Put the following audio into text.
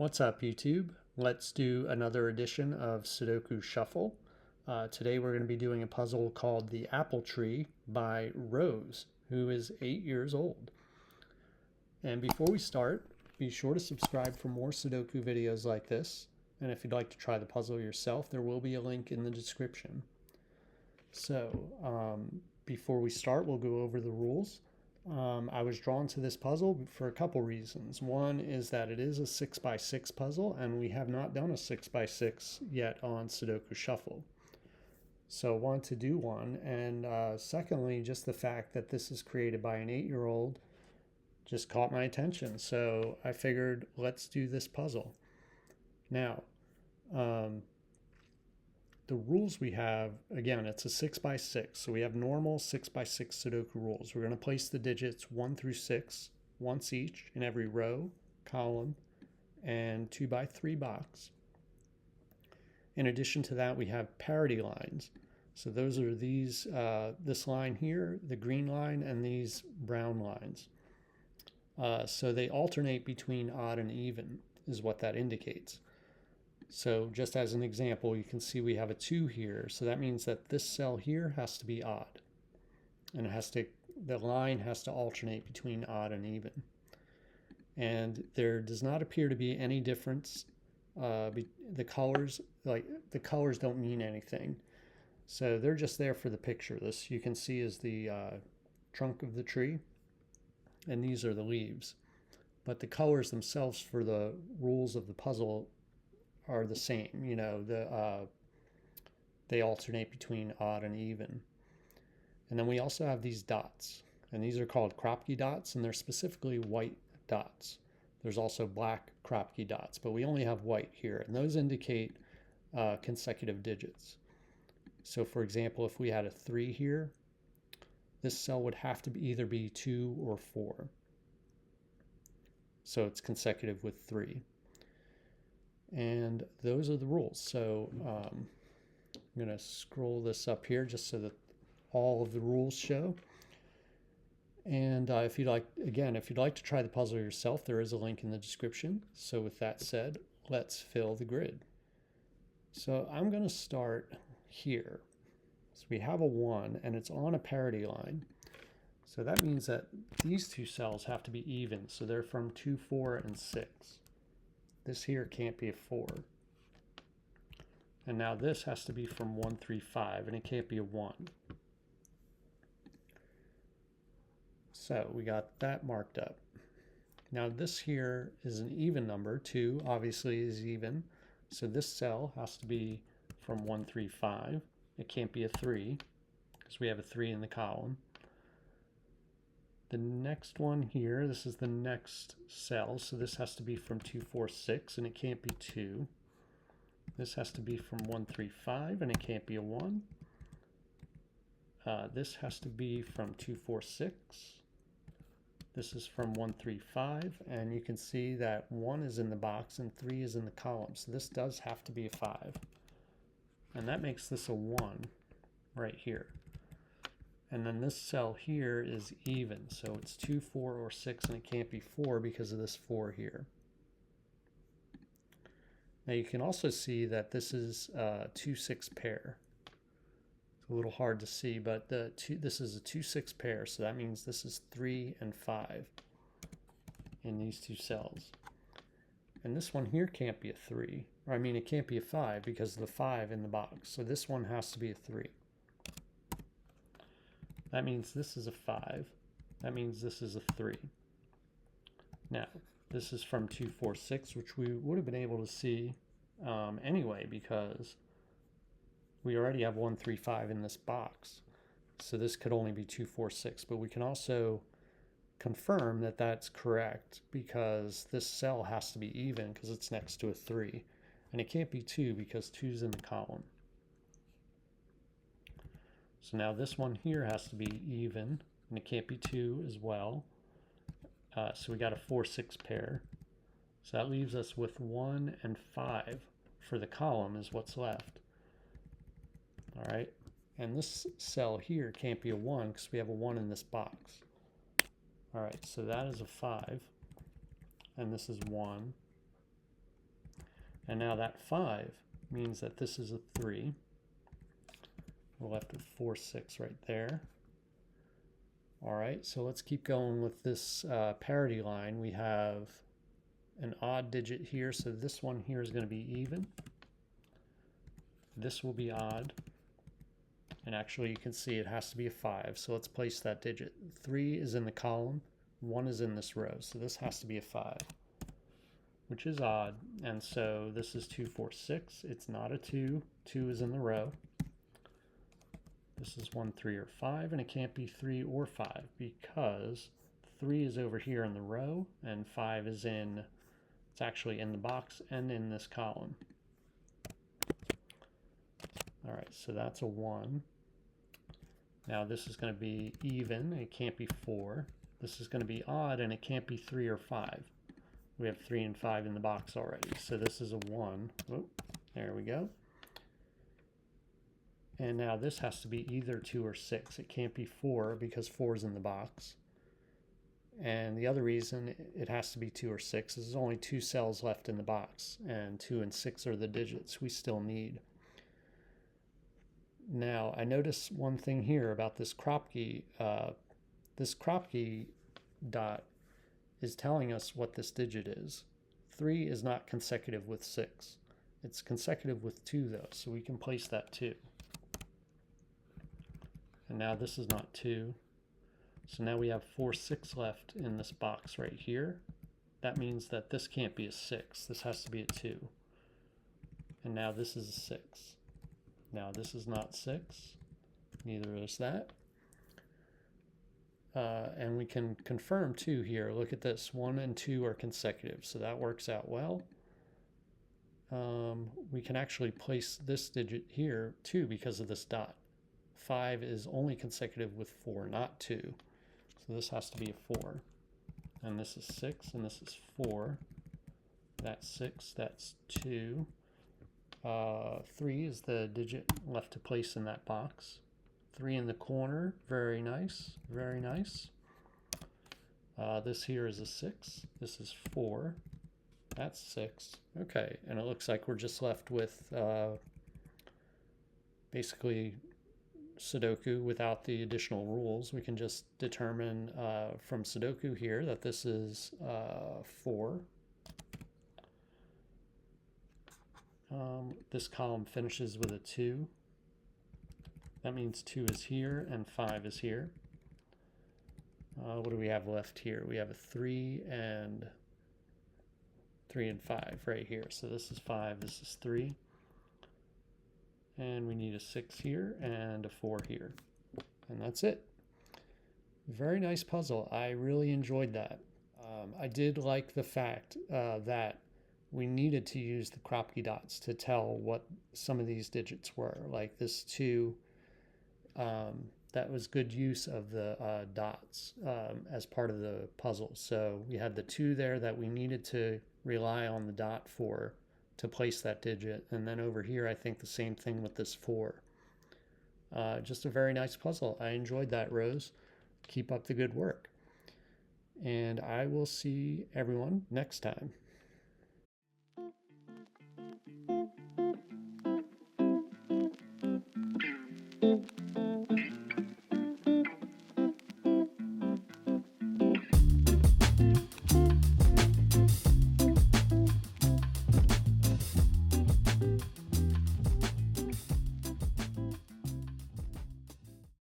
What's up, YouTube? Let's do another edition of Sudoku Shuffle. Today we're going to be doing a puzzle called The Apple Tree by Rose, who is 8 years old. And before we start, be sure to subscribe for more Sudoku videos like this. And if you'd like to try the puzzle yourself, there will be a link in the description. So, before we start, we'll go over the rules. I was drawn to this puzzle for a couple reasons. One is that it is a 6x6 puzzle, and we have not done a 6x6 yet on Sudoku Shuffle. So I wanted to do one, and secondly, just the fact that this is created by an 8-year-old just caught my attention. So I figured, let's do this puzzle. Now, the rules we have, again, it's a 6x6. So we have normal 6x6 Sudoku rules. We're going to place the digits 1 through 6 once each in every row, column, and 2x3 box. In addition to that, we have parity lines. So those are these, this line here, the green line, and these brown lines. So they alternate between odd and even is what that indicates. So just as an example, you can see we have a 2 here. So that means that this cell here has to be odd. And the line has to alternate between odd and even. And there does not appear to be any difference. The colors don't mean anything. So they're just there for the picture. This you can see is the trunk of the tree. And these are the leaves. But the colors themselves for the rules of the puzzle are the same. You know, they alternate between odd and even. And then we also have these dots, and these are called kropkidots, and they're specifically white dots. There's also black kropkidots, but we only have white here, and those indicate consecutive digits. So for example, if we had a 3 here, this cell would have to either be 2 or 4. So it's consecutive with 3. And those are the rules. So I'm going to scroll this up here just so that all of the rules show. And if you'd like to try the puzzle yourself, there is a link in the description. So with that said, let's fill the grid. So I'm going to start here. So we have a 1, and it's on a parity line. So that means that these two cells have to be even. So they're from 2, 4, and 6. This here can't be a 4. And now this has to be from 1, 3, 5, and it can't be a 1. So we got that marked up. Now this here is an even number. 2 obviously is even. So this cell has to be from 1, 3, 5. It can't be a 3 because we have a 3 in the column. The next one here, this is the next cell, so this has to be from 2, 4, 6, and it can't be 2. This has to be from 1, 3, 5, and it can't be a 1. This has to be from 2, 4, 6. This is from 1, 3, 5, and you can see that 1 is in the box and 3 is in the column, so this does have to be a 5. And that makes this a 1 right here. And then this cell here is even, so it's 2, 4, or 6, and it can't be 4 because of this 4 here. Now you can also see that this is a 2, 6 pair. It's a little hard to see, but this is a 2, 6 pair, so that means this is 3 and 5 in these two cells. And this one here can't be a 3, or I mean it can't be a 5 because of the 5 in the box, so this one has to be a 3. That means this is a 5. That means this is a 3. Now, this is from 2, 4, 6, which we would have been able to see anyway because we already have 1, 3, 5 in this box. So this could only be 2, 4, 6. But we can also confirm that that's correct because this cell has to be even because it's next to a 3. And it can't be 2 because 2 is in the column. So now this one here has to be even, and it can't be 2 as well. So we got a 4, 6 pair. So that leaves us with 1 and 5 for the column is what's left. All right, and this cell here can't be a 1 because we have a 1 in this box. All right, so that is a 5, and this is 1, And now that 5 means that this is a 3. We're left with 4, 6 right there. All right, so let's keep going with this parity line. We have an odd digit here, so this one here is going to be even. This will be odd. And actually you can see it has to be a 5, so let's place that digit. 3 is in the column, 1 is in this row, so this has to be a 5, which is odd. And so this is 2, 4, 6. It's not a 2. 2 is in the row. This is 1, 3, or 5, and it can't be 3 or 5 because 3 is over here in the row and 5 is in, it's actually in the box and in this column. All right, so that's a 1. Now this is going to be even, it can't be 4. This is going to be odd, and it can't be 3 or 5. We have 3 and 5 in the box already, so this is a 1. Oh, there we go. And now this has to be either 2 or 6. It can't be 4 because 4 is in the box. And the other reason it has to be 2 or 6 is there's only 2 cells left in the box, and 2 and 6 are the digits we still need. Now, I notice one thing here about this Kropki. This Kropki dot is telling us what this digit is. 3 is not consecutive with 6. It's consecutive with 2 though, so we can place that 2. And now this is not 2. So now we have 4, 6 left in this box right here. That means that this can't be a 6. This has to be a 2. And now this is a 6. Now this is not 6. Neither is that. And we can confirm 2 here. Look at this. 1 and 2 are consecutive, so that works out well. We can actually place this digit here too because of this dot. 5 is only consecutive with 4, not 2. So this has to be a 4. And this is 6, and this is 4. That's 6, that's 2. 3 is the digit left to place in that box. 3 in the corner, very nice, very nice. This here is a 6, this is 4, that's 6. Okay, and it looks like we're just left with basically Sudoku without the additional rules. We can just determine from Sudoku here that this is 4. This column finishes with a 2. That means 2 is here and 5 is here. What do we have left here? We have a 3 and 5 right here. So this is 5, this is 3. And we need a 6 here and a 4 here. And that's it. Very nice puzzle. I really enjoyed that. I did like the fact that we needed to use the kropkidots to tell what some of these digits were. Like this 2, that was good use of the dots as part of the puzzle. So we had the 2 there that we needed to rely on the dot for to place that digit. And then over here, I think the same thing with this 4. Just a very nice puzzle. I enjoyed that, Rose. Keep up the good work. And I will see everyone next time.